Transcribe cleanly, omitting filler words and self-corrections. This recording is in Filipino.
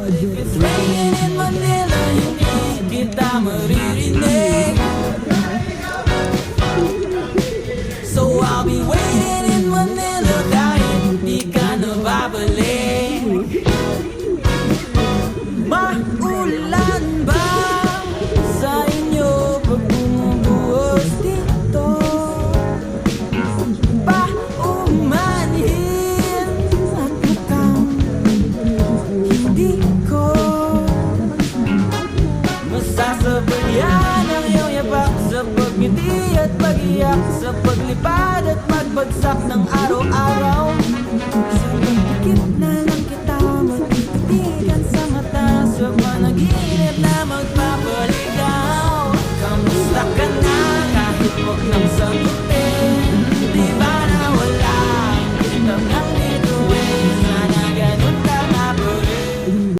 If it's raining in Manila, hindi kita maririnig. So I'll be waiting in Manila kahit di ka nababalik. Maulan ba sa inyo pag bumubuhos dito? Paumanhin at mukhang hindi ko masasabayan ang iyong yapak sa pagngiti at pag-iyak, sa paglipad at magbagsak ng araw-araw.